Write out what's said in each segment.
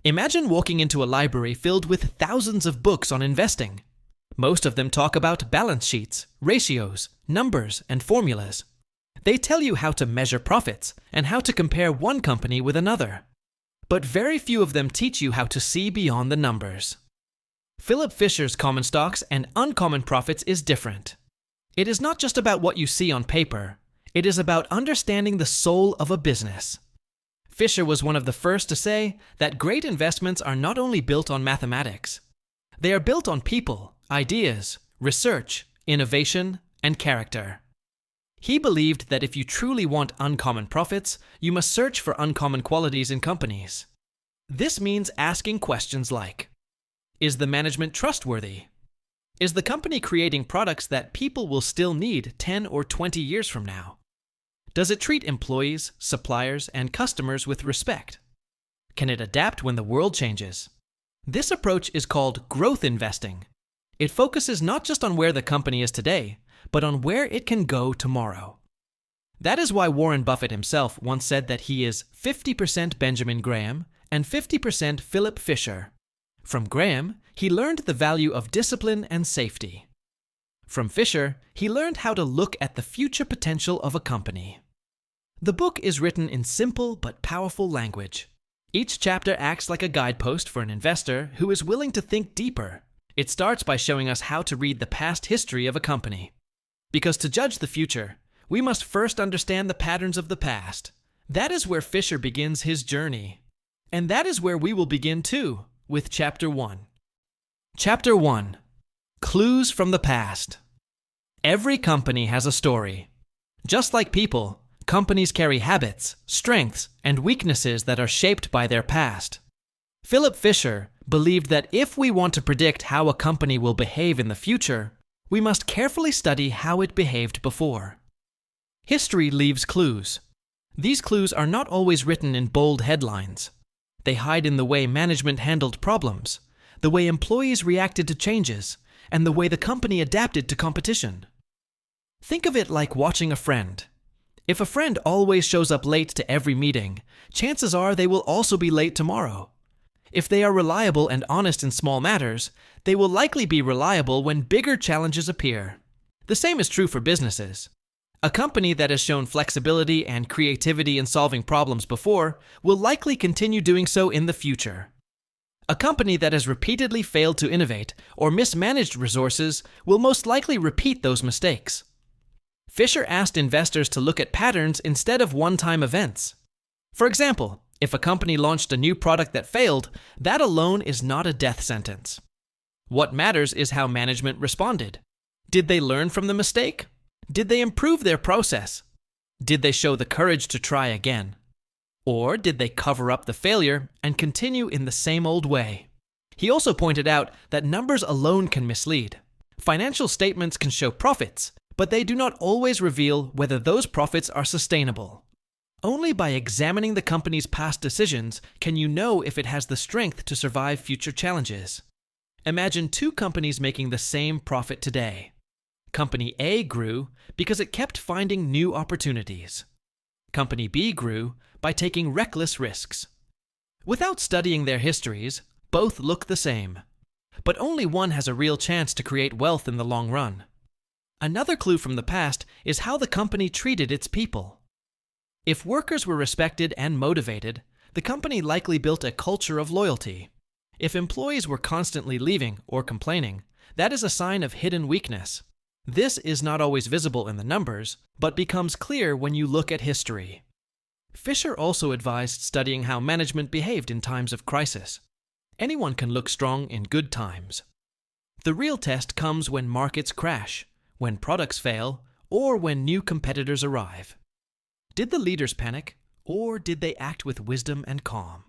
Imagine walking into a library filled with thousands of books on investing. Most of them talk about balance sheets, ratios, numbers, and formulas. They tell you how to measure profits and how to compare one company with another. But very few of them teach you how to see beyond the numbers. Philip Fisher's Common Stocks and Uncommon Profits is different. It is not just about what you see on paper. It is about understanding the soul of a business. Fisher was one of the first to say that great investments are not only built on mathematics. They are built on people, ideas, research, innovation, and character. He believed that if you truly want uncommon profits, you must search for uncommon qualities in companies. This means asking questions like, is the management trustworthy? Is the company creating products that people will still need 10 or 20 years from now? Does it treat employees, suppliers, and customers with respect? Can it adapt when the world changes? This approach is called growth investing. It focuses not just on where the company is today, but on where it can go tomorrow. That is why Warren Buffett himself once said that he is 50% Benjamin Graham and 50% Philip Fisher. From Graham, he learned the value of discipline and safety. From Fisher, he learned how to look at the future potential of a company. The book is written in simple but powerful language. Each chapter acts like a guidepost for an investor who is willing to think deeper. It starts by showing us how to read the past history of a company. Because to judge the future, we must first understand the patterns of the past. That is where Fisher begins his journey. And that is where we will begin too, with Chapter 1. Chapter 1. Clues from the past. Every company has a story. Just like people, companies carry habits, strengths, and weaknesses that are shaped by their past. Philip Fisher believed that if we want to predict how a company will behave in the future, we must carefully study how it behaved before. History leaves clues. These clues are not always written in bold headlines. They hide in the way management handled problems, the way employees reacted to changes, and the way the company adapted to competition. Think of it like watching a friend. If a friend always shows up late to every meeting, chances are they will also be late tomorrow. If they are reliable and honest in small matters, they will likely be reliable when bigger challenges appear. The same is true for businesses. A company that has shown flexibility and creativity in solving problems before will likely continue doing so in the future. A company that has repeatedly failed to innovate or mismanaged resources will most likely repeat those mistakes. Fisher asked investors to look at patterns instead of one-time events. For example, if a company launched a new product that failed, that alone is not a death sentence. What matters is how management responded. Did they learn from the mistake? Did they improve their process? Did they show the courage to try again? Or did they cover up the failure and continue in the same old way? He also pointed out that numbers alone can mislead. Financial statements can show profits, but they do not always reveal whether those profits are sustainable. Only by examining the company's past decisions can you know if it has the strength to survive future challenges. Imagine two companies making the same profit today. Company A grew because it kept finding new opportunities. Company B grew by taking reckless risks. Without studying their histories, both look the same. But only one has a real chance to create wealth in the long run. Another clue from the past is how the company treated its people. If workers were respected and motivated, the company likely built a culture of loyalty. If employees were constantly leaving or complaining, that is a sign of hidden weakness. This is not always visible in the numbers, but becomes clear when you look at history. Fisher also advised studying how management behaved in times of crisis. Anyone can look strong in good times. The real test comes when markets crash, when products fail, or when new competitors arrive. Did the leaders panic, or did they act with wisdom and calm?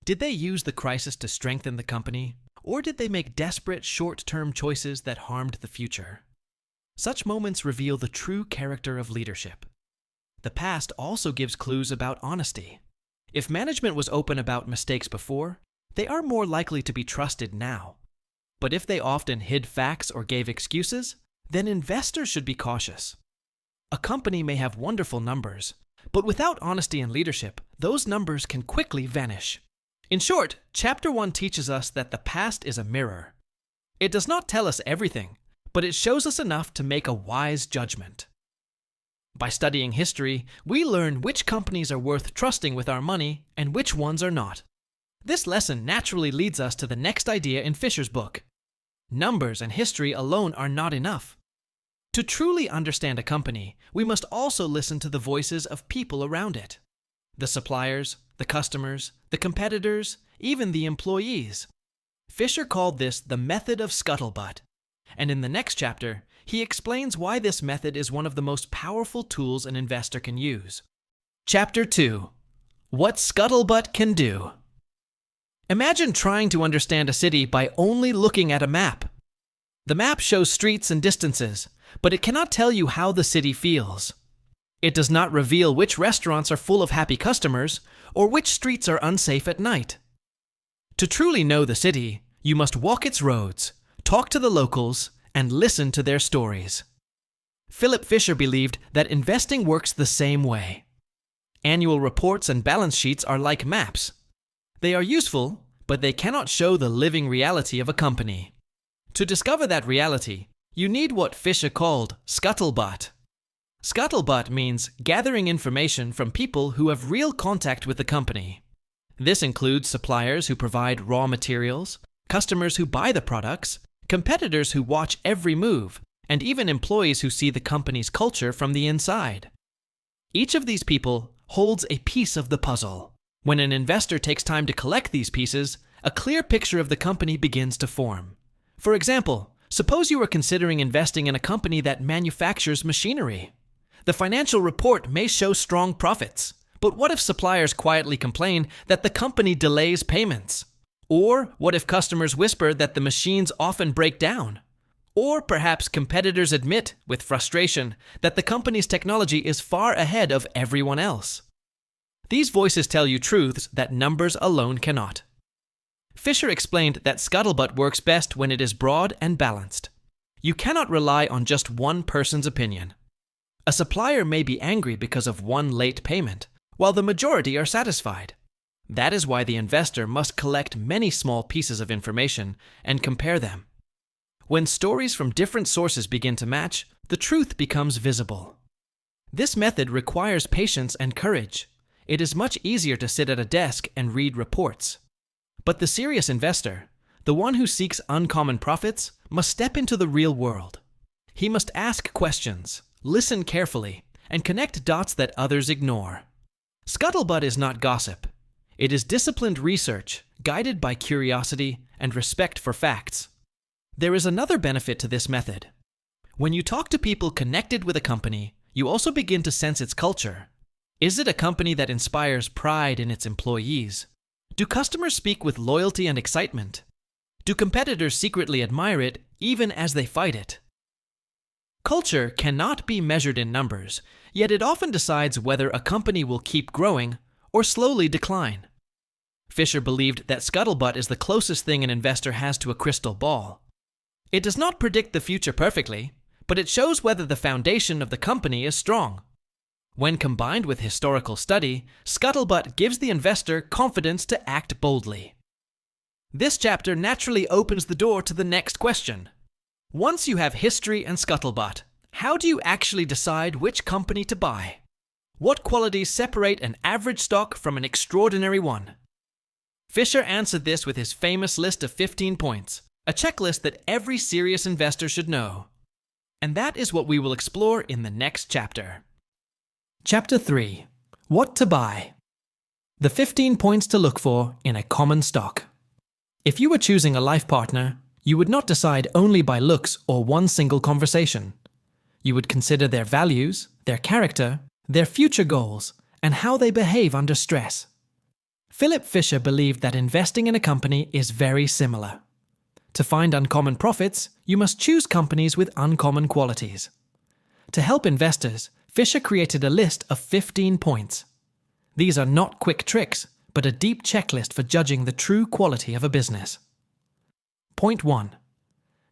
Did they use the crisis to strengthen the company, or did they make desperate short-term choices that harmed the future? Such moments reveal the true character of leadership. The past also gives clues about honesty. If management was open about mistakes before, they are more likely to be trusted now. But if they often hid facts or gave excuses, then investors should be cautious. A company may have wonderful numbers, but without honesty and leadership, those numbers can quickly vanish. In short, Chapter 1 teaches us that the past is a mirror. It does not tell us everything, but it shows us enough to make a wise judgment. By studying history, we learn which companies are worth trusting with our money and which ones are not. This lesson naturally leads us to the next idea in Fisher's book. Numbers and history alone are not enough. To truly understand a company, we must also listen to the voices of people around it. The suppliers, the customers, the competitors, even the employees. Fisher called this the method of scuttlebutt, and in the next chapter, he explains why this method is one of the most powerful tools an investor can use. Chapter 2. What Scuttlebutt Can Do. Imagine trying to understand a city by only looking at a map. The map shows streets and distances, but it cannot tell you how the city feels. It does not reveal which restaurants are full of happy customers or which streets are unsafe at night. To truly know the city, you must walk its roads, talk to the locals, and listen to their stories. Philip Fisher believed that investing works the same way. Annual reports and balance sheets are like maps. They are useful, but they cannot show the living reality of a company. To discover that reality, you need what Fisher called scuttlebutt. Scuttlebutt means gathering information from people who have real contact with the company. This includes suppliers who provide raw materials, customers who buy the products, competitors who watch every move, and even employees who see the company's culture from the inside. Each of these people holds a piece of the puzzle. When an investor takes time to collect these pieces, a clear picture of the company begins to form. For example, suppose you are considering investing in a company that manufactures machinery. The financial report may show strong profits, but what if suppliers quietly complain that the company delays payments? Or what if customers whisper that the machines often break down? Or perhaps competitors admit, with frustration, that the company's technology is far ahead of everyone else. These voices tell you truths that numbers alone cannot. Fisher explained that scuttlebutt works best when it is broad and balanced. You cannot rely on just one person's opinion. A supplier may be angry because of one late payment, while the majority are satisfied. That is why the investor must collect many small pieces of information and compare them. When stories from different sources begin to match, the truth becomes visible. This method requires patience and courage. It is much easier to sit at a desk and read reports. But the serious investor, the one who seeks uncommon profits, must step into the real world. He must ask questions, listen carefully, and connect dots that others ignore. Scuttlebutt is not gossip. It is disciplined research, guided by curiosity and respect for facts. There is another benefit to this method. When you talk to people connected with a company, you also begin to sense its culture. Is it a company that inspires pride in its employees? Do customers speak with loyalty and excitement? Do competitors secretly admire it, even as they fight it? Culture cannot be measured in numbers, yet it often decides whether a company will keep growing or slowly decline. Fisher believed that scuttlebutt is the closest thing an investor has to a crystal ball. It does not predict the future perfectly, but it shows whether the foundation of the company is strong. When combined with historical study, scuttlebutt gives the investor confidence to act boldly. This chapter naturally opens the door to the next question. Once you have history and scuttlebutt, how do you actually decide which company to buy? What qualities separate an average stock from an extraordinary one? Fisher answered this with his famous list of 15 points, a checklist that every serious investor should know. And that is what we will explore in the next chapter. Chapter 3. What to buy. The 15 points to look for in a common stock. If you were choosing a life partner, you would not decide only by looks or one single conversation. You would consider their values, their character, their future goals, and how they behave under stress. Philip Fisher believed that investing in a company is very similar. To find uncommon profits, you must choose companies with uncommon qualities. To help investors, Fisher created a list of 15 points. These are not quick tricks, but a deep checklist for judging the true quality of a business. Point 1.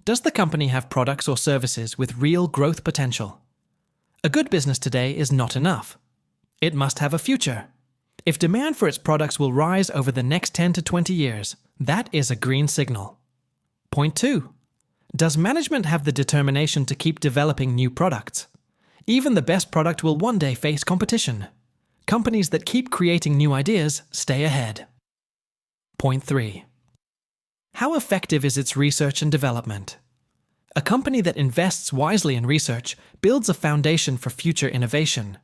Does the company have products or services with real growth potential? A good business today is not enough. It must have a future. If demand for its products will rise over the next 10 to 20 years, that is a green signal. Point 2. Does management have the determination to keep developing new products? Even the best product will one day face competition. Companies that keep creating new ideas stay ahead. Point 3. How effective is its research and development? A company that invests wisely in research builds a foundation for future innovation.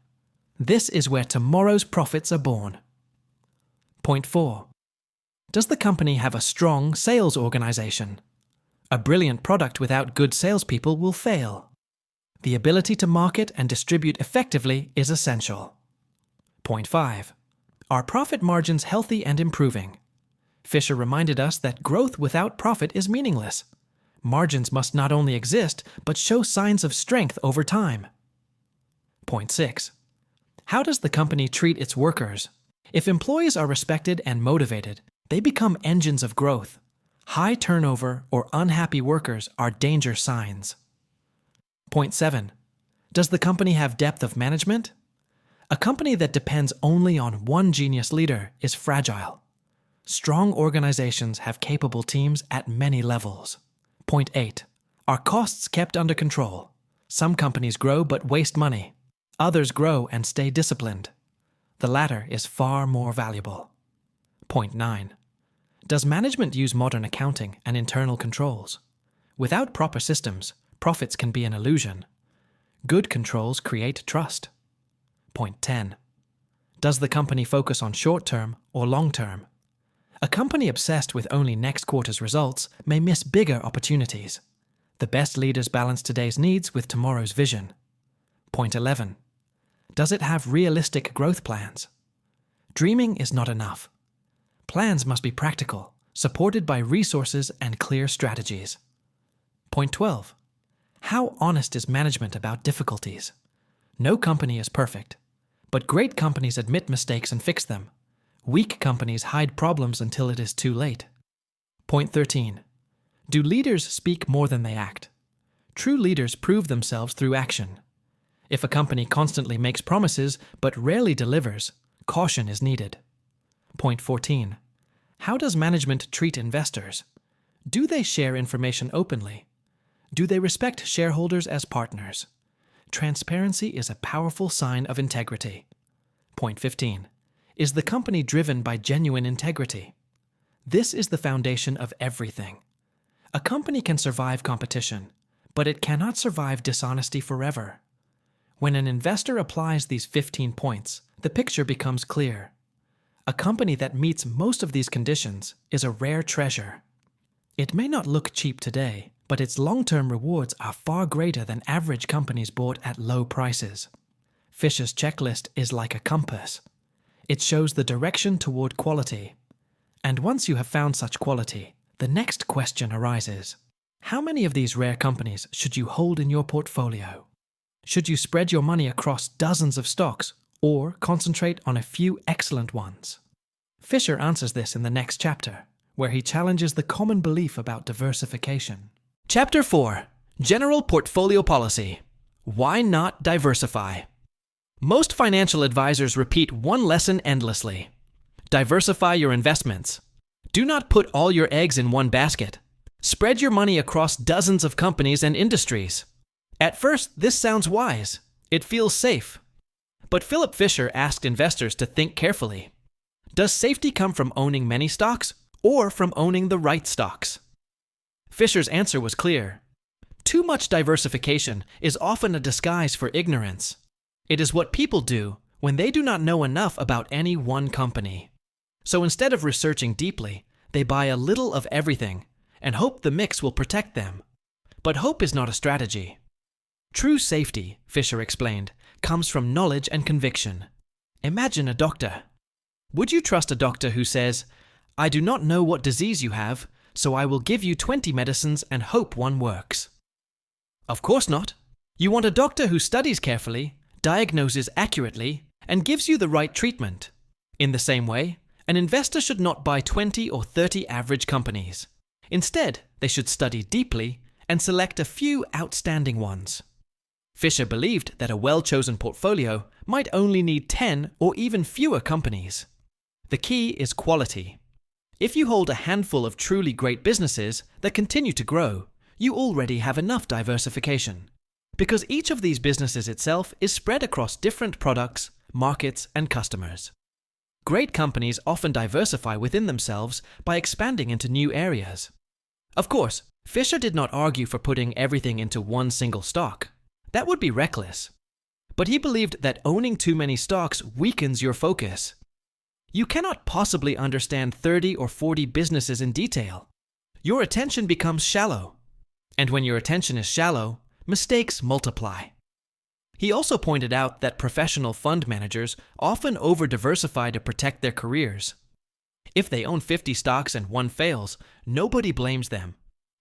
This is where tomorrow's profits are born. Point 4. Does the company have a strong sales organization? A brilliant product without good salespeople will fail. The ability to market and distribute effectively is essential. Point 5. Are profit margins healthy and improving? Fisher reminded us that growth without profit is meaningless. Margins must not only exist, but show signs of strength over time. Point 6. How does the company treat its workers? If employees are respected and motivated, they become engines of growth. High turnover or unhappy workers are danger signs. Point 7. Does the company have depth of management? A company that depends only on one genius leader is fragile. Strong organizations have capable teams at many levels. Point 8. Are costs kept under control? Some companies grow but waste money. Others grow and stay disciplined. The latter is far more valuable. Point 9. Does management use modern accounting and internal controls? Without proper systems, profits can be an illusion. Good controls create trust. Point 10. Does the company focus on short-term or long-term? A company obsessed with only next quarter's results may miss bigger opportunities. The best leaders balance today's needs with tomorrow's vision. Point 11. Does it have realistic growth plans? Dreaming is not enough. Plans must be practical, supported by resources and clear strategies. Point 12. How honest is management about difficulties? No company is perfect, but great companies admit mistakes and fix them. Weak companies hide problems until it is too late. Point 13. Do leaders speak more than they act? True leaders prove themselves through action. If a company constantly makes promises but rarely delivers, caution is needed. Point 14. How does management treat investors? Do they share information openly? Do they respect shareholders as partners? Transparency is a powerful sign of integrity. Point 15. Is the company driven by genuine integrity? This is the foundation of everything. A company can survive competition, but it cannot survive dishonesty forever. When an investor applies these 15 points, the picture becomes clear. A company that meets most of these conditions is a rare treasure. It may not look cheap today, but its long-term rewards are far greater than average companies bought at low prices. Fisher's checklist is like a compass. It shows the direction toward quality. And once you have found such quality, the next question arises. How many of these rare companies should you hold in your portfolio? Should you spread your money across dozens of stocks or concentrate on a few excellent ones? Fisher answers this in the next chapter, where he challenges the common belief about diversification. Chapter 4. General Portfolio Policy. Why not diversify? Most financial advisors repeat one lesson endlessly. Diversify your investments. Do not put all your eggs in one basket. Spread your money across dozens of companies and industries. At first, this sounds wise. It feels safe. But Philip Fisher asked investors to think carefully. Does safety come from owning many stocks or from owning the right stocks? Fisher's answer was clear. Too much diversification is often a disguise for ignorance. It is what people do when they do not know enough about any one company. So instead of researching deeply, they buy a little of everything and hope the mix will protect them. But hope is not a strategy. True safety, Fisher explained, comes from knowledge and conviction. Imagine a doctor. Would you trust a doctor who says, "I do not know what disease you have, so I will give you 20 medicines and hope one works"? Of course not. You want a doctor who studies carefully, diagnoses accurately, and gives you the right treatment. In the same way, an investor should not buy 20 or 30 average companies. Instead, they should study deeply and select a few outstanding ones. Fisher believed that a well-chosen portfolio might only need 10 or even fewer companies. The key is quality. If you hold a handful of truly great businesses that continue to grow, you already have enough diversification. Because each of these businesses itself is spread across different products, markets, and customers. Great companies often diversify within themselves by expanding into new areas. Of course, Fisher did not argue for putting everything into one single stock. That would be reckless. But he believed that owning too many stocks weakens your focus. You cannot possibly understand 30 or 40 businesses in detail. Your attention becomes shallow. And when your attention is shallow, mistakes multiply. He also pointed out that professional fund managers often over-diversify to protect their careers. If they own 50 stocks and one fails, nobody blames them.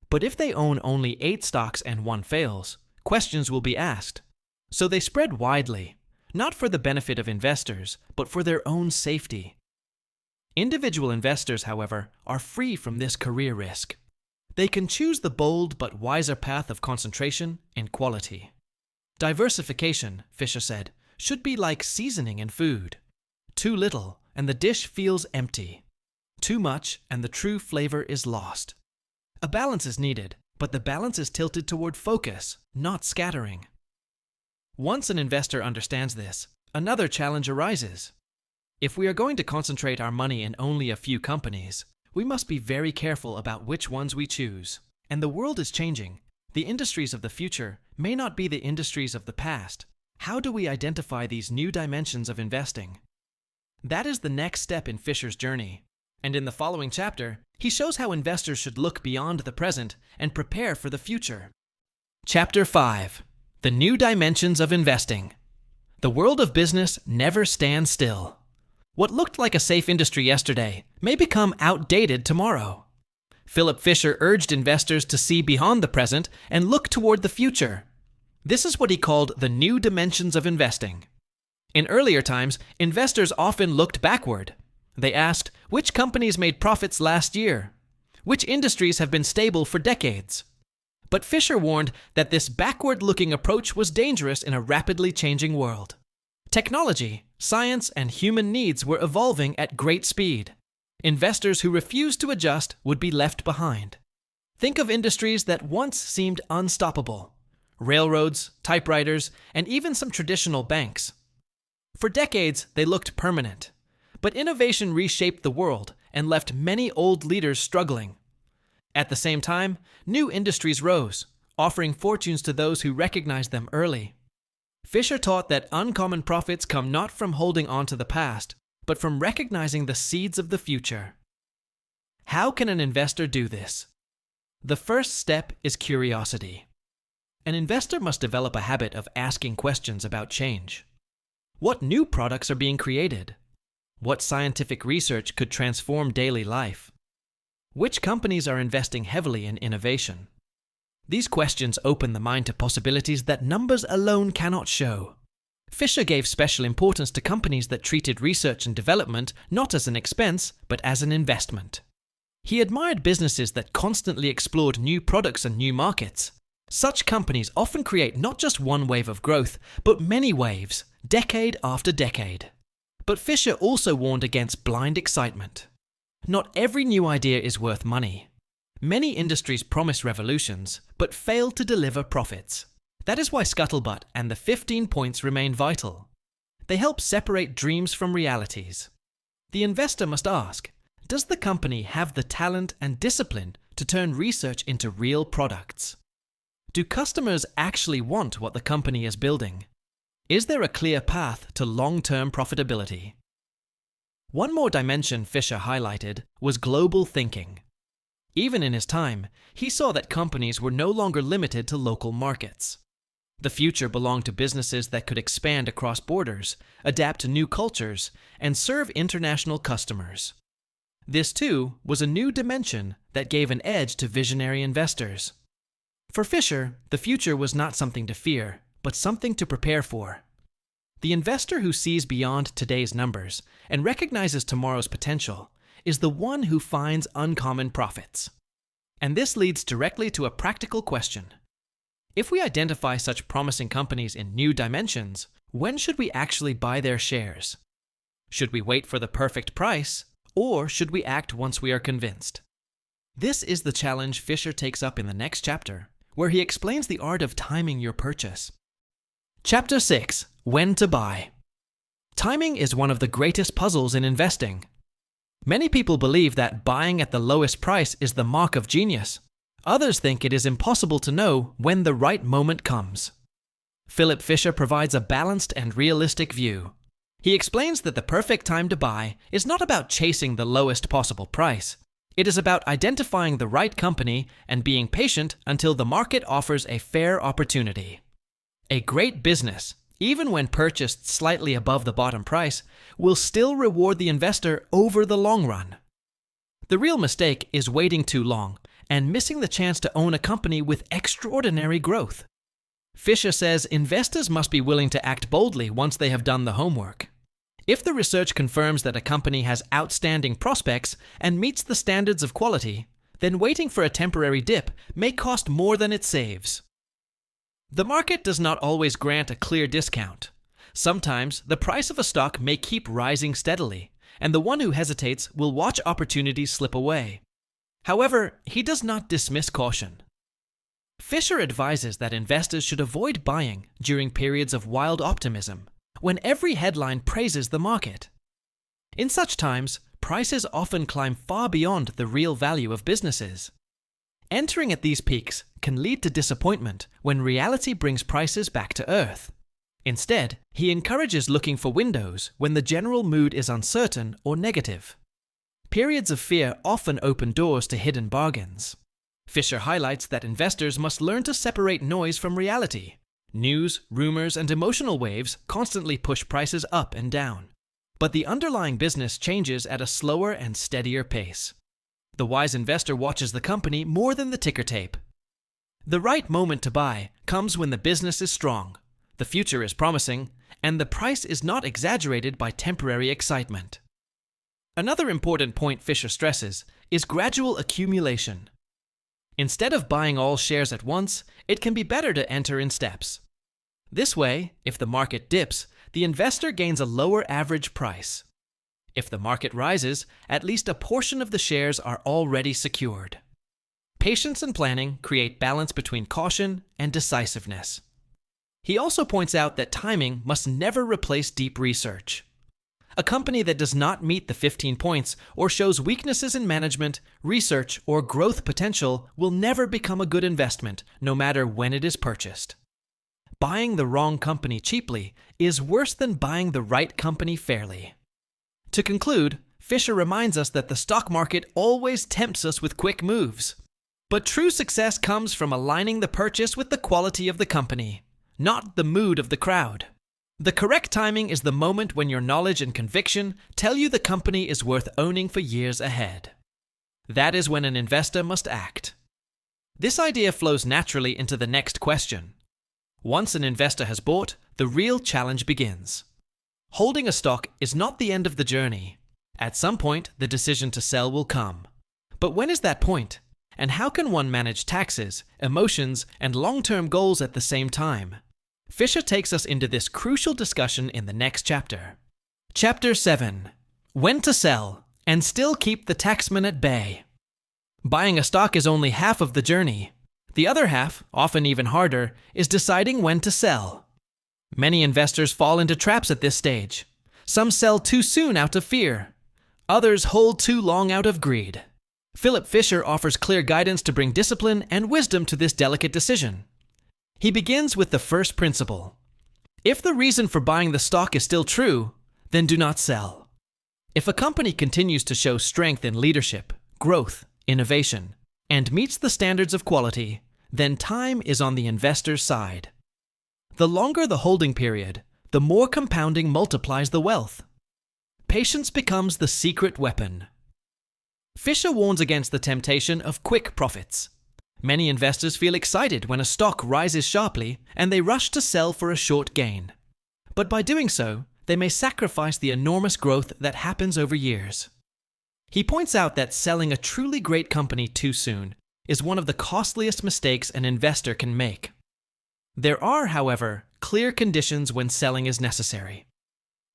But if they own only 8 stocks and one fails, questions will be asked. So they spread widely, not for the benefit of investors, but for their own safety. Individual investors, however, are free from this career risk. They can choose the bold but wiser path of concentration and quality. Diversification, Fisher said, should be like seasoning in food. Too little, and the dish feels empty. Too much, and the true flavor is lost. A balance is needed, but the balance is tilted toward focus, not scattering. Once an investor understands this, another challenge arises. If we are going to concentrate our money in only a few companies, we must be very careful about which ones we choose. And the world is changing. The industries of the future may not be the industries of the past. How do we identify these new dimensions of investing? That is the next step in Fisher's journey. And in the following chapter, he shows how investors should look beyond the present and prepare for the future. Chapter 5. The New Dimensions of Investing. The world of business never stands still. What looked like a safe industry yesterday may become outdated tomorrow. Philip Fisher urged investors to see beyond the present and look toward the future. This is what he called the new dimensions of investing. In earlier times, investors often looked backward. They asked, which companies made profits last year? Which industries have been stable for decades? But Fisher warned that this backward-looking approach was dangerous in a rapidly changing world. Technology, science, and human needs were evolving at great speed. Investors who refused to adjust would be left behind. Think of industries that once seemed unstoppable: railroads, typewriters, and even some traditional banks. For decades, they looked permanent. But innovation reshaped the world and left many old leaders struggling. At the same time, new industries rose, offering fortunes to those who recognized them early. Fisher taught that uncommon profits come not from holding on to the past, but from recognizing the seeds of the future. How can an investor do this? The first step is curiosity. An investor must develop a habit of asking questions about change. What new products are being created? What scientific research could transform daily life? Which companies are investing heavily in innovation? These questions open the mind to possibilities that numbers alone cannot show. Fisher gave special importance to companies that treated research and development not as an expense, but as an investment. He admired businesses that constantly explored new products and new markets. Such companies often create not just one wave of growth, but many waves, decade after decade. But Fisher also warned against blind excitement. Not every new idea is worth money. Many industries promise revolutions, but fail to deliver profits. That is why Scuttlebutt and the 15 points remain vital. They help separate dreams from realities. The investor must ask, does the company have the talent and discipline to turn research into real products? Do customers actually want what the company is building? Is there a clear path to long-term profitability? One more dimension Fisher highlighted was global thinking. Even in his time, he saw that companies were no longer limited to local markets. The future belonged to businesses that could expand across borders, adapt to new cultures, and serve international customers. This, too, was a new dimension that gave an edge to visionary investors. For Fisher, the future was not something to fear, but something to prepare for. The investor who sees beyond today's numbers and recognizes tomorrow's potential is the one who finds uncommon profits. And this leads directly to a practical question. If we identify such promising companies in new dimensions, when should we actually buy their shares? Should we wait for the perfect price, or should we act once we are convinced? This is the challenge Fisher takes up in the next chapter, where he explains the art of timing your purchase. Chapter 6: When to Buy. Timing is one of the greatest puzzles in investing. Many people believe that buying at the lowest price is the mark of genius. Others think it is impossible to know when the right moment comes. Philip Fisher provides a balanced and realistic view. He explains that the perfect time to buy is not about chasing the lowest possible price. It is about identifying the right company and being patient until the market offers a fair opportunity. A great business, even when purchased slightly above the bottom price, will still reward the investor over the long run. The real mistake is waiting too long and missing the chance to own a company with extraordinary growth. Fisher says investors must be willing to act boldly once they have done the homework. If the research confirms that a company has outstanding prospects and meets the standards of quality, then waiting for a temporary dip may cost more than it saves. The market does not always grant a clear discount. Sometimes the price of a stock may keep rising steadily, and the one who hesitates will watch opportunities slip away. However, he does not dismiss caution. Fisher advises that investors should avoid buying during periods of wild optimism, when every headline praises the market. In such times, prices often climb far beyond the real value of businesses. Entering at these peaks can lead to disappointment when reality brings prices back to earth. Instead, he encourages looking for windows when the general mood is uncertain or negative. Periods of fear often open doors to hidden bargains. Fisher highlights that investors must learn to separate noise from reality. News, rumors, and emotional waves constantly push prices up and down. But the underlying business changes at a slower and steadier pace. The wise investor watches the company more than the ticker tape. The right moment to buy comes when the business is strong, the future is promising, and the price is not exaggerated by temporary excitement. Another important point Fisher stresses is gradual accumulation. Instead of buying all shares at once, it can be better to enter in steps. This way, if the market dips, the investor gains a lower average price. If the market rises, at least a portion of the shares are already secured. Patience and planning create balance between caution and decisiveness. He also points out that timing must never replace deep research. A company that does not meet the 15 points or shows weaknesses in management, research, or growth potential will never become a good investment, no matter when it is purchased. Buying the wrong company cheaply is worse than buying the right company fairly. To conclude, Fisher reminds us that the stock market always tempts us with quick moves. But true success comes from aligning the purchase with the quality of the company, not the mood of the crowd. The correct timing is the moment when your knowledge and conviction tell you the company is worth owning for years ahead. That is when an investor must act. This idea flows naturally into the next question. Once an investor has bought, the real challenge begins. Holding a stock is not the end of the journey. At some point, the decision to sell will come. But when is that point? And how can one manage taxes, emotions, and long-term goals at the same time? Fisher takes us into this crucial discussion in the next chapter. Chapter 7: When to Sell and Still Keep the Taxman at Bay. Buying a stock is only half of the journey. The other half, often even harder, is deciding when to sell. Many investors fall into traps at this stage. Some sell too soon out of fear. Others hold too long out of greed. Philip Fisher offers clear guidance to bring discipline and wisdom to this delicate decision. He begins with the first principle. If the reason for buying the stock is still true, then do not sell. If a company continues to show strength in leadership, growth, innovation, and meets the standards of quality, then time is on the investor's side. The longer the holding period, the more compounding multiplies the wealth. Patience becomes the secret weapon. Fisher warns against the temptation of quick profits. Many investors feel excited when a stock rises sharply and they rush to sell for a short gain. But by doing so, they may sacrifice the enormous growth that happens over years. He points out that selling a truly great company too soon is one of the costliest mistakes an investor can make. There are, however, clear conditions when selling is necessary.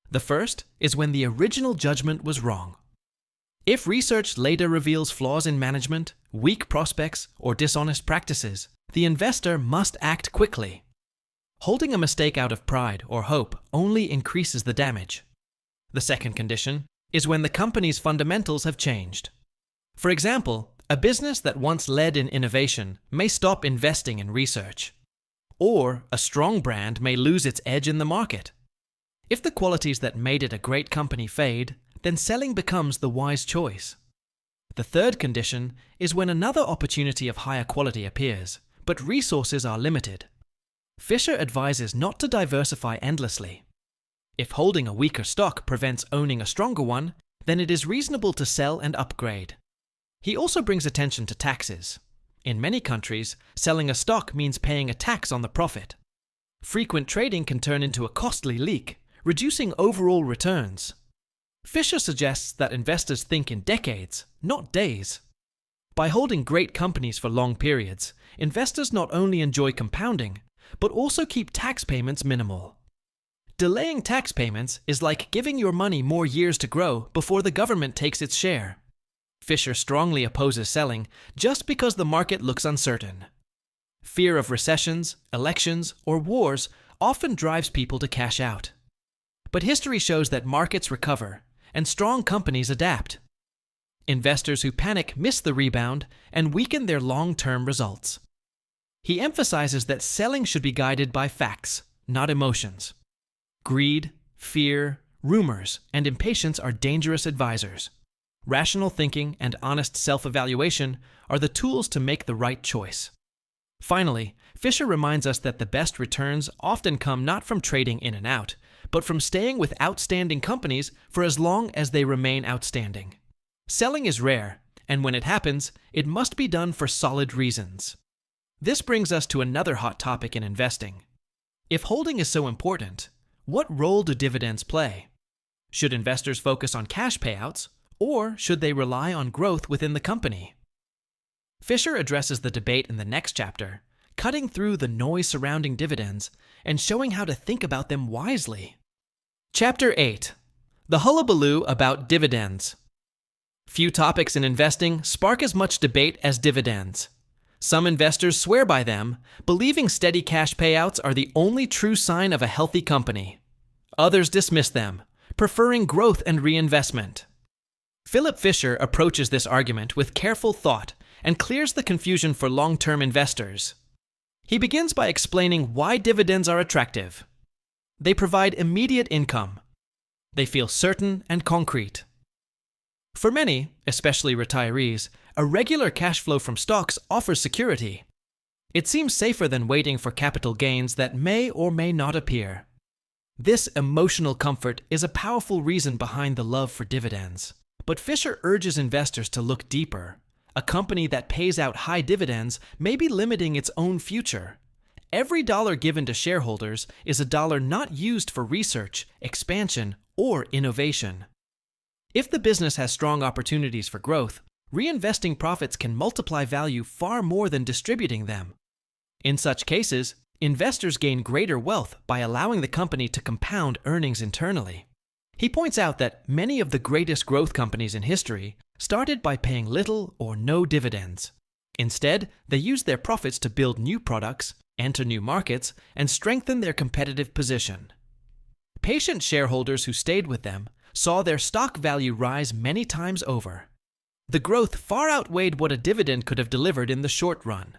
The first is when the original judgment was wrong. If research later reveals flaws in management, weak prospects, or dishonest practices, the investor must act quickly. Holding a mistake out of pride or hope only increases the damage. The second condition is when the company's fundamentals have changed. For example, a business that once led in innovation may stop investing in research. Or a strong brand may lose its edge in the market. If the qualities that made it a great company fade, then selling becomes the wise choice. The third condition is when another opportunity of higher quality appears, but resources are limited. Fisher advises not to diversify endlessly. If holding a weaker stock prevents owning a stronger one, then it is reasonable to sell and upgrade. He also brings attention to taxes. In many countries, selling a stock means paying a tax on the profit. Frequent trading can turn into a costly leak, reducing overall returns. Fisher suggests that investors think in decades, not days. By holding great companies for long periods, investors not only enjoy compounding, but also keep tax payments minimal. Delaying tax payments is like giving your money more years to grow before the government takes its share. Fisher strongly opposes selling just because the market looks uncertain. Fear of recessions, elections, or wars often drives people to cash out. But history shows that markets recover, and strong companies adapt. Investors who panic miss the rebound and weaken their long-term results. He emphasizes that selling should be guided by facts, not emotions. Greed, fear, rumors, and impatience are dangerous advisors. Rational thinking and honest self-evaluation are the tools to make the right choice. Finally, Fisher reminds us that the best returns often come not from trading in and out, but from staying with outstanding companies for as long as they remain outstanding. Selling is rare, and when it happens, it must be done for solid reasons. This brings us to another hot topic in investing. If holding is so important, what role do dividends play? Should investors focus on cash payouts, or should they rely on growth within the company? Fisher addresses the debate in the next chapter, cutting through the noise surrounding dividends and showing how to think about them wisely. Chapter 8. The Hullabaloo About Dividends. Few topics in investing spark as much debate as dividends. Some investors swear by them, believing steady cash payouts are the only true sign of a healthy company. Others dismiss them, preferring growth and reinvestment. Philip Fisher approaches this argument with careful thought and clears the confusion for long-term investors. He begins by explaining why dividends are attractive. They provide immediate income. They feel certain and concrete. For many, especially retirees, a regular cash flow from stocks offers security. It seems safer than waiting for capital gains that may or may not appear. This emotional comfort is a powerful reason behind the love for dividends. But Fisher urges investors to look deeper. A company that pays out high dividends may be limiting its own future. Every dollar given to shareholders is a dollar not used for research, expansion, or innovation. If the business has strong opportunities for growth, reinvesting profits can multiply value far more than distributing them. In such cases, investors gain greater wealth by allowing the company to compound earnings internally. He points out that many of the greatest growth companies in history started by paying little or no dividends. Instead, they used their profits to build new products, enter new markets, and strengthen their competitive position. Patient shareholders who stayed with them saw their stock value rise many times over. The growth far outweighed what a dividend could have delivered in the short run.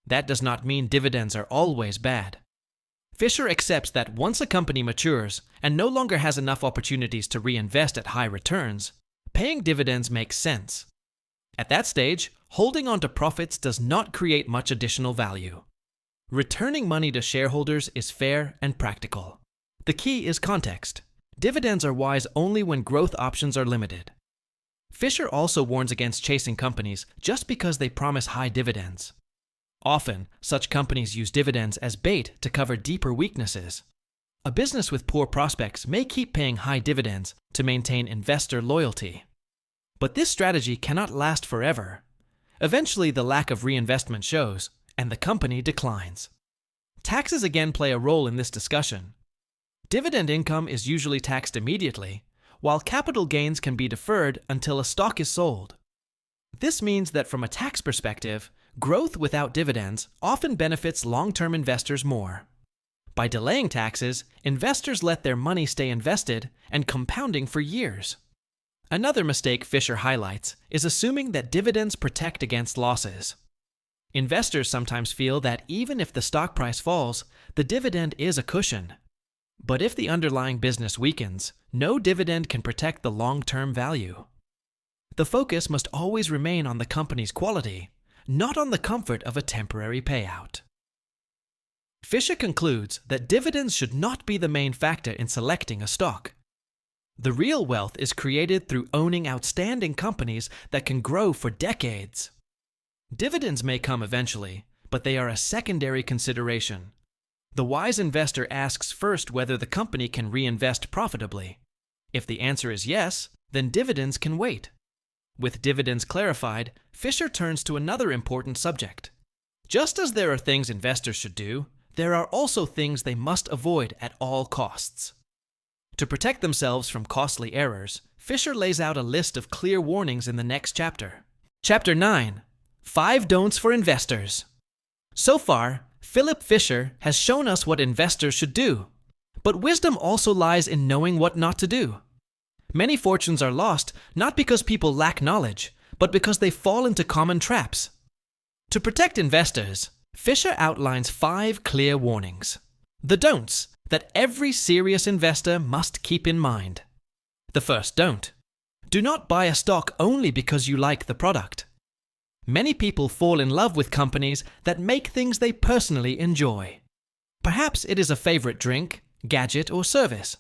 That does not mean dividends are always bad. Fisher accepts that once a company matures and no longer has enough opportunities to reinvest at high returns, paying dividends makes sense. At that stage, holding on to profits does not create much additional value. Returning money to shareholders is fair and practical. The key is context. Dividends are wise only when growth options are limited. Fisher also warns against chasing companies just because they promise high dividends. Often, such companies use dividends as bait to cover deeper weaknesses. A business with poor prospects may keep paying high dividends to maintain investor loyalty. But this strategy cannot last forever. Eventually, the lack of reinvestment shows, and the company declines. Taxes again play a role in this discussion. Dividend income is usually taxed immediately, while capital gains can be deferred until a stock is sold. This means that from a tax perspective, growth without dividends often benefits long-term investors more. By delaying taxes, investors let their money stay invested and compounding for years. Another mistake Fisher highlights is assuming that dividends protect against losses. Investors sometimes feel that even if the stock price falls, the dividend is a cushion. But if the underlying business weakens, no dividend can protect the long-term value. The focus must always remain on the company's quality, not on the comfort of a temporary payout. Fisher concludes that dividends should not be the main factor in selecting a stock. The real wealth is created through owning outstanding companies that can grow for decades. Dividends may come eventually, but they are a secondary consideration. The wise investor asks first whether the company can reinvest profitably. If the answer is yes, then dividends can wait. With dividends clarified, Fisher turns to another important subject. Just as there are things investors should do, there are also things they must avoid at all costs. To protect themselves from costly errors, Fisher lays out a list of clear warnings in the next chapter. Chapter 9. 5 Don'ts for Investors. So far, Philip Fisher has shown us what investors should do, but wisdom also lies in knowing what not to do. Many fortunes are lost not because people lack knowledge, but because they fall into common traps. To protect investors, Fisher outlines 5 clear warnings. The don'ts that every serious investor must keep in mind. The first don't. Do not buy a stock only because you like the product. Many people fall in love with companies that make things they personally enjoy. Perhaps it is a favorite drink, gadget, or service.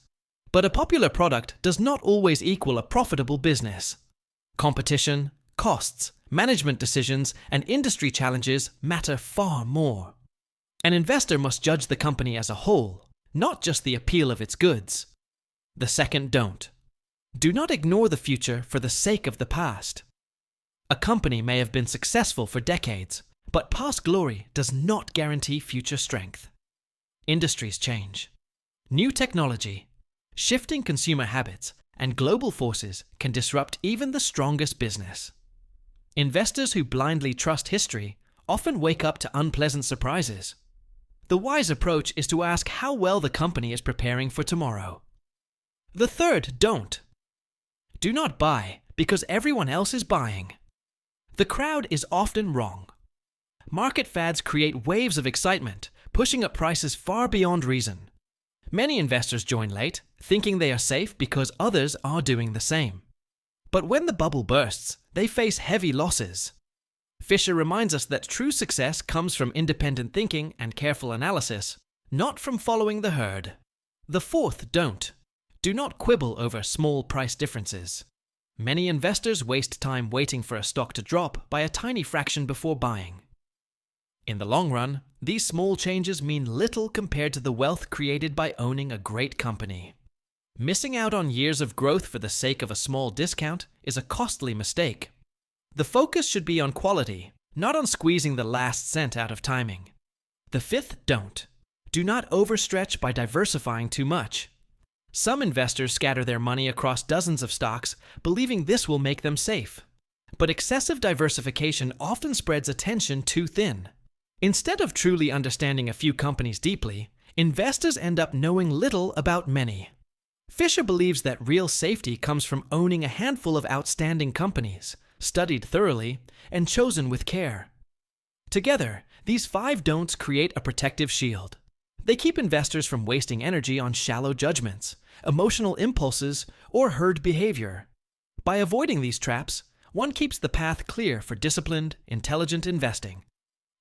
But a popular product does not always equal a profitable business. Competition, costs, management decisions, and industry challenges matter far more. An investor must judge the company as a whole, not just the appeal of its goods. The second don't. Do not ignore the future for the sake of the past. A company may have been successful for decades, but past glory does not guarantee future strength. Industries change. New technology, shifting consumer habits, and global forces can disrupt even the strongest business. Investors who blindly trust history often wake up to unpleasant surprises. The wise approach is to ask how well the company is preparing for tomorrow. The third don't. Do not buy because everyone else is buying. The crowd is often wrong. Market fads create waves of excitement, pushing up prices far beyond reason. Many investors join late, thinking they are safe because others are doing the same. But when the bubble bursts, they face heavy losses. Fisher reminds us that true success comes from independent thinking and careful analysis, not from following the herd. The fourth don't. Do not quibble over small price differences. Many investors waste time waiting for a stock to drop by a tiny fraction before buying. In the long run, these small changes mean little compared to the wealth created by owning a great company. Missing out on years of growth for the sake of a small discount is a costly mistake. The focus should be on quality, not on squeezing the last cent out of timing. The fifth don't. Do not overstretch by diversifying too much. Some investors scatter their money across dozens of stocks, believing this will make them safe. But excessive diversification often spreads attention too thin. Instead of truly understanding a few companies deeply, investors end up knowing little about many. Fisher believes that real safety comes from owning a handful of outstanding companies, studied thoroughly, and chosen with care. Together, these 5 don'ts create a protective shield. They keep investors from wasting energy on shallow judgments, emotional impulses, or herd behavior. By avoiding these traps, one keeps the path clear for disciplined, intelligent investing.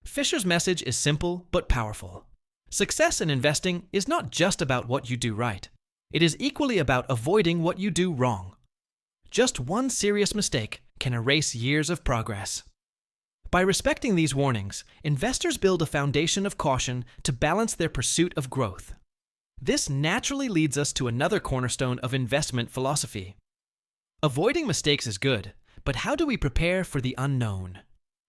Fisher's message is simple but powerful. Success in investing is not just about what you do right. It is equally about avoiding what you do wrong. Just one serious mistake can erase years of progress. By respecting these warnings, investors build a foundation of caution to balance their pursuit of growth. This naturally leads us to another cornerstone of investment philosophy. Avoiding mistakes is good, but how do we prepare for the unknown?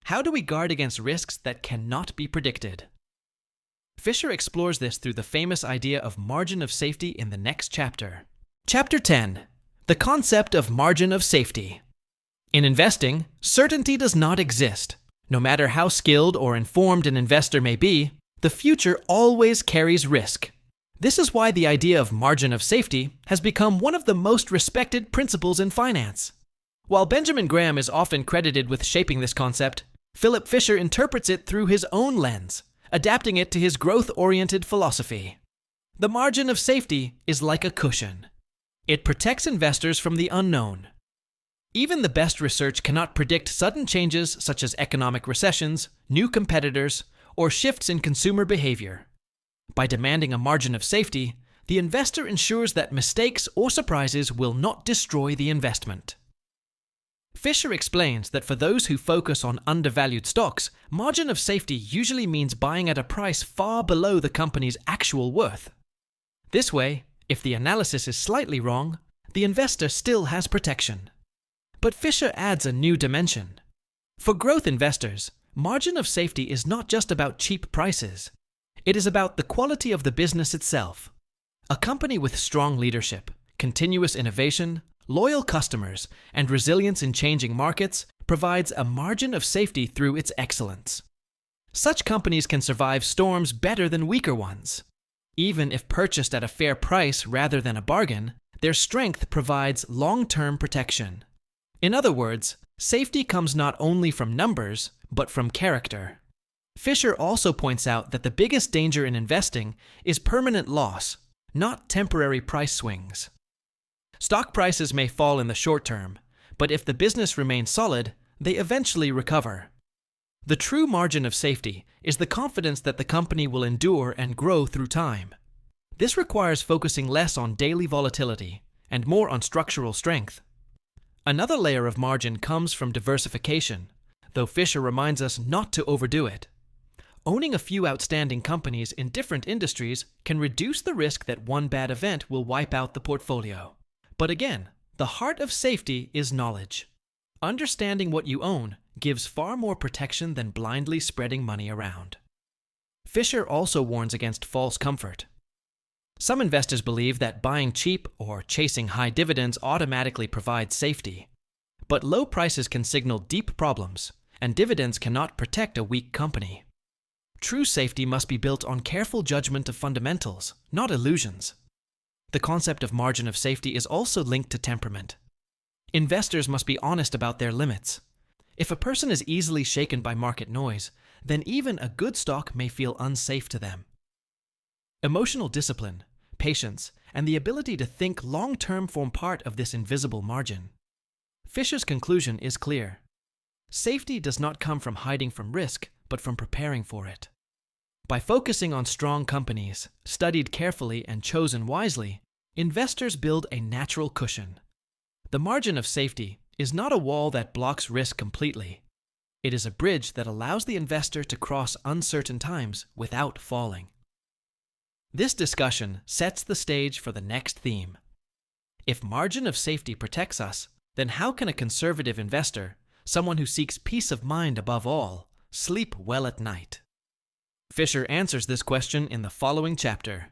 How do we guard against risks that cannot be predicted? Fisher explores this through the famous idea of margin of safety in the next chapter. Chapter 10. The concept of margin of safety. In investing, certainty does not exist. No matter how skilled or informed an investor may be, the future always carries risk. This is why the idea of margin of safety has become one of the most respected principles in finance. While Benjamin Graham is often credited with shaping this concept, Philip Fisher interprets it through his own lens, adapting it to his growth-oriented philosophy. The margin of safety is like a cushion. It protects investors from the unknown. Even the best research cannot predict sudden changes such as economic recessions, new competitors, or shifts in consumer behavior. By demanding a margin of safety, the investor ensures that mistakes or surprises will not destroy the investment. Fisher explains that for those who focus on undervalued stocks, margin of safety usually means buying at a price far below the company's actual worth. This way, if the analysis is slightly wrong, the investor still has protection. But Fisher adds a new dimension. For growth investors, margin of safety is not just about cheap prices. It is about the quality of the business itself. A company with strong leadership, continuous innovation, loyal customers, and resilience in changing markets provides a margin of safety through its excellence. Such companies can survive storms better than weaker ones. Even if purchased at a fair price rather than a bargain, their strength provides long-term protection. In other words, safety comes not only from numbers, but from character. Fisher also points out that the biggest danger in investing is permanent loss, not temporary price swings. Stock prices may fall in the short term, but if the business remains solid, they eventually recover. The true margin of safety is the confidence that the company will endure and grow through time. This requires focusing less on daily volatility and more on structural strength. Another layer of margin comes from diversification, though Fisher reminds us not to overdo it. Owning a few outstanding companies in different industries can reduce the risk that one bad event will wipe out the portfolio. But again, the heart of safety is knowledge. Understanding what you own gives far more protection than blindly spreading money around. Fisher also warns against false comfort. Some investors believe that buying cheap or chasing high dividends automatically provides safety. But low prices can signal deep problems, and dividends cannot protect a weak company. True safety must be built on careful judgment of fundamentals, not illusions. The concept of margin of safety is also linked to temperament. Investors must be honest about their limits. If a person is easily shaken by market noise, then even a good stock may feel unsafe to them. Emotional discipline, patience, and the ability to think long-term form part of this invisible margin. Fisher's conclusion is clear. Safety does not come from hiding from risk, but from preparing for it. By focusing on strong companies, studied carefully and chosen wisely, investors build a natural cushion. The margin of safety is not a wall that blocks risk completely. It is a bridge that allows the investor to cross uncertain times without falling. This discussion sets the stage for the next theme. If margin of safety protects us, then how can a conservative investor, someone who seeks peace of mind above all, sleep well at night? Fisher answers this question in the following chapter.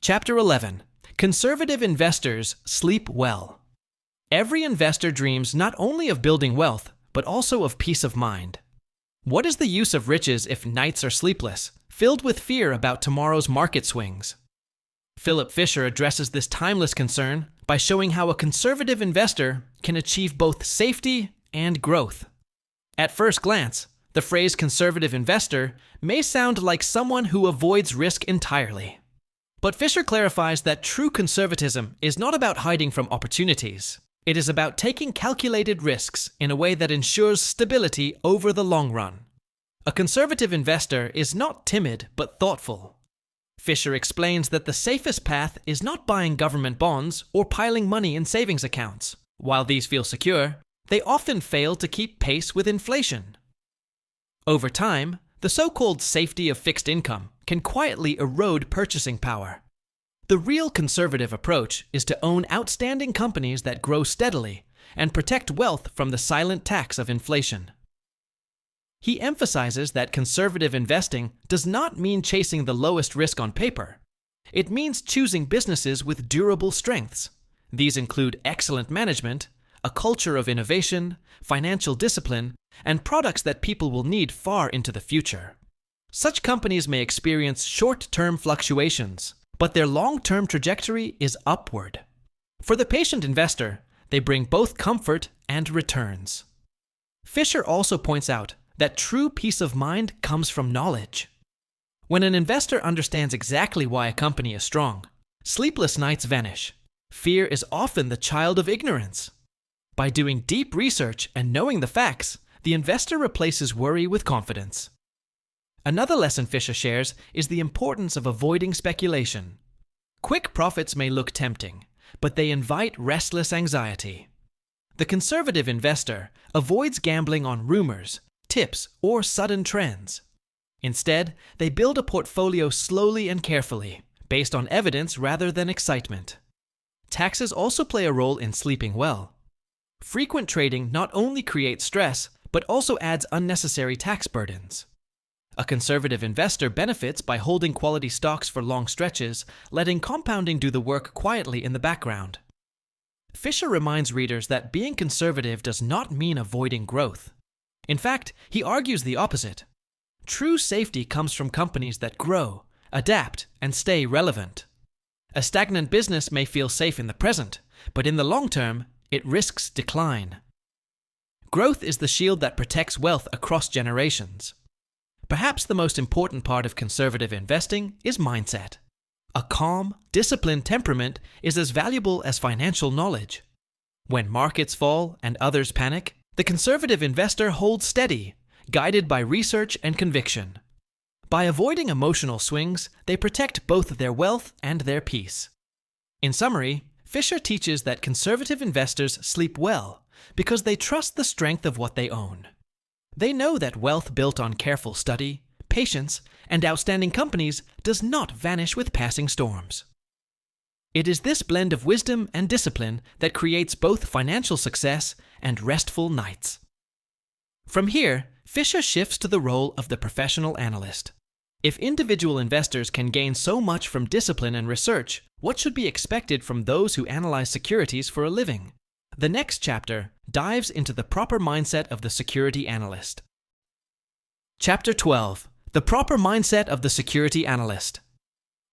Chapter 11. Conservative investors sleep well. Every investor dreams not only of building wealth, but also of peace of mind. What is the use of riches if nights are sleepless, filled with fear about tomorrow's market swings? Philip Fisher addresses this timeless concern by showing how a conservative investor can achieve both safety and growth. At first glance, the phrase conservative investor may sound like someone who avoids risk entirely. But Fisher clarifies that true conservatism is not about hiding from opportunities. It is about taking calculated risks in a way that ensures stability over the long run. A conservative investor is not timid but thoughtful. Fisher explains that the safest path is not buying government bonds or piling money in savings accounts. While these feel secure, they often fail to keep pace with inflation. Over time, the so-called safety of fixed income can quietly erode purchasing power. The real conservative approach is to own outstanding companies that grow steadily and protect wealth from the silent tax of inflation. He emphasizes that conservative investing does not mean chasing the lowest risk on paper. It means choosing businesses with durable strengths. These include excellent management, a culture of innovation, financial discipline, and products that people will need far into the future. Such companies may experience short-term fluctuations, but their long-term trajectory is upward. For the patient investor, they bring both comfort and returns. Fisher also points out that true peace of mind comes from knowledge. When an investor understands exactly why a company is strong, sleepless nights vanish. Fear is often the child of ignorance. By doing deep research and knowing the facts, the investor replaces worry with confidence. Another lesson Fisher shares is the importance of avoiding speculation. Quick profits may look tempting, but they invite restless anxiety. The conservative investor avoids gambling on rumors, tips, or sudden trends. Instead, they build a portfolio slowly and carefully, based on evidence rather than excitement. Taxes also play a role in sleeping well. Frequent trading not only creates stress, but also adds unnecessary tax burdens. A conservative investor benefits by holding quality stocks for long stretches, letting compounding do the work quietly in the background. Fisher reminds readers that being conservative does not mean avoiding growth. In fact, he argues the opposite. True safety comes from companies that grow, adapt, and stay relevant. A stagnant business may feel safe in the present, but in the long term, it risks decline. Growth is the shield that protects wealth across generations. Perhaps the most important part of conservative investing is mindset. A calm, disciplined temperament is as valuable as financial knowledge. When markets fall and others panic, the conservative investor holds steady, guided by research and conviction. By avoiding emotional swings, they protect both their wealth and their peace. In summary, Fisher teaches that conservative investors sleep well because they trust the strength of what they own. They know that wealth built on careful study, patience, and outstanding companies does not vanish with passing storms. It is this blend of wisdom and discipline that creates both financial success and restful nights. From here, Fisher shifts to the role of the professional analyst. If individual investors can gain so much from discipline and research, what should be expected from those who analyze securities for a living? The next chapter dives into the proper mindset of the security analyst. Chapter 12. The proper mindset of the security analyst.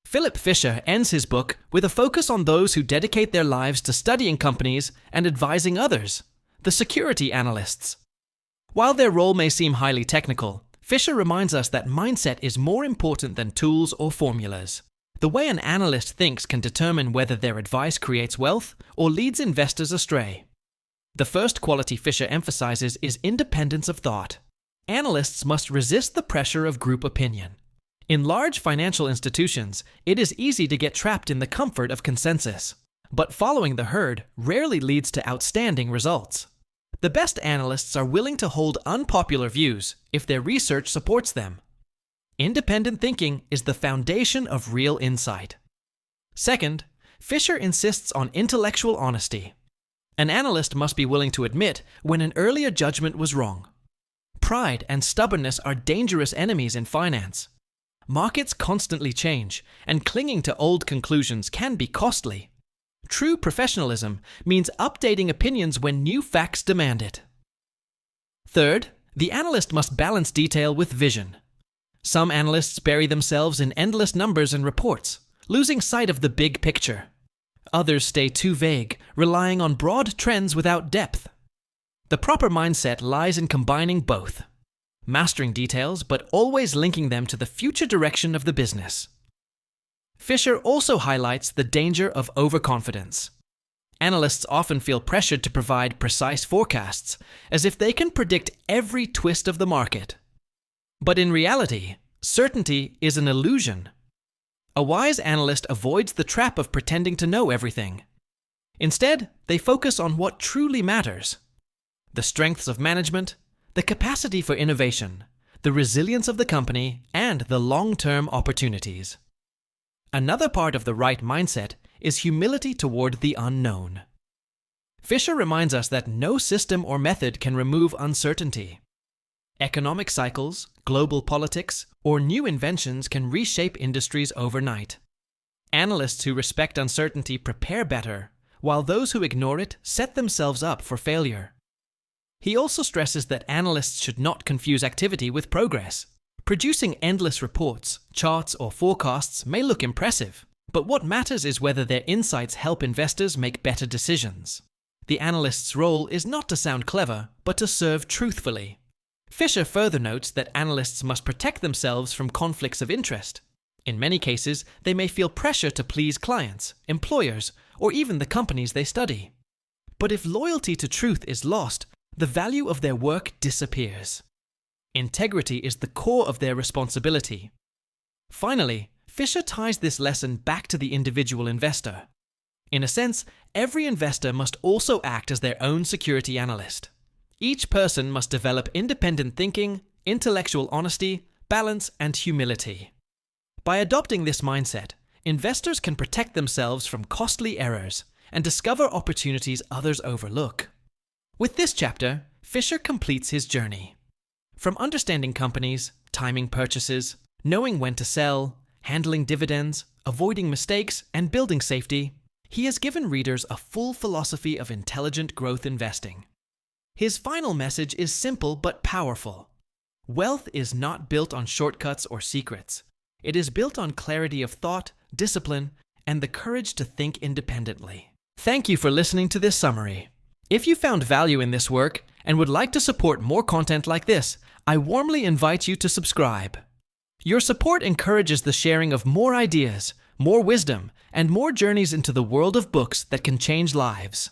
Philip Fisher ends his book with a focus on those who dedicate their lives to studying companies and advising others, the security analysts. While their role may seem highly technical, Fisher reminds us that mindset is more important than tools or formulas. The way an analyst thinks can determine whether their advice creates wealth or leads investors astray. The first quality Fisher emphasizes is independence of thought. Analysts must resist the pressure of group opinion. In large financial institutions, it is easy to get trapped in the comfort of consensus. But following the herd rarely leads to outstanding results. The best analysts are willing to hold unpopular views if their research supports them. Independent thinking is the foundation of real insight. Second, Fisher insists on intellectual honesty. An analyst must be willing to admit when an earlier judgment was wrong. Pride and stubbornness are dangerous enemies in finance. Markets constantly change, and clinging to old conclusions can be costly. True professionalism means updating opinions when new facts demand it. Third, the analyst must balance detail with vision. Some analysts bury themselves in endless numbers and reports, losing sight of the big picture. Others stay too vague, relying on broad trends without depth. The proper mindset lies in combining both, mastering details but always linking them to the future direction of the business. Fisher also highlights the danger of overconfidence. Analysts often feel pressured to provide precise forecasts, as if they can predict every twist of the market. But in reality, certainty is an illusion. A wise analyst avoids the trap of pretending to know everything. Instead, they focus on what truly matters: the strengths of management, the capacity for innovation, the resilience of the company, and the long-term opportunities. Another part of the right mindset is humility toward the unknown. Fisher reminds us that no system or method can remove uncertainty. Economic cycles, global politics, or new inventions can reshape industries overnight. Analysts who respect uncertainty prepare better, while those who ignore it set themselves up for failure. He also stresses that analysts should not confuse activity with progress. Producing endless reports, charts, or forecasts may look impressive, but what matters is whether their insights help investors make better decisions. The analyst's role is not to sound clever, but to serve truthfully. Fisher further notes that analysts must protect themselves from conflicts of interest. In many cases, they may feel pressure to please clients, employers, or even the companies they study. But if loyalty to truth is lost, the value of their work disappears. Integrity is the core of their responsibility. Finally, Fisher ties this lesson back to the individual investor. In a sense, every investor must also act as their own security analyst. Each person must develop independent thinking, intellectual honesty, balance, and humility. By adopting this mindset, investors can protect themselves from costly errors and discover opportunities others overlook. With this chapter, Fisher completes his journey. From understanding companies, timing purchases, knowing when to sell, handling dividends, avoiding mistakes, and building safety, he has given readers a full philosophy of intelligent growth investing. His final message is simple but powerful. Wealth is not built on shortcuts or secrets. It is built on clarity of thought, discipline, and the courage to think independently. Thank you for listening to this summary. If you found value in this work and would like to support more content like this, I warmly invite you to subscribe. Your support encourages the sharing of more ideas, more wisdom, and more journeys into the world of books that can change lives.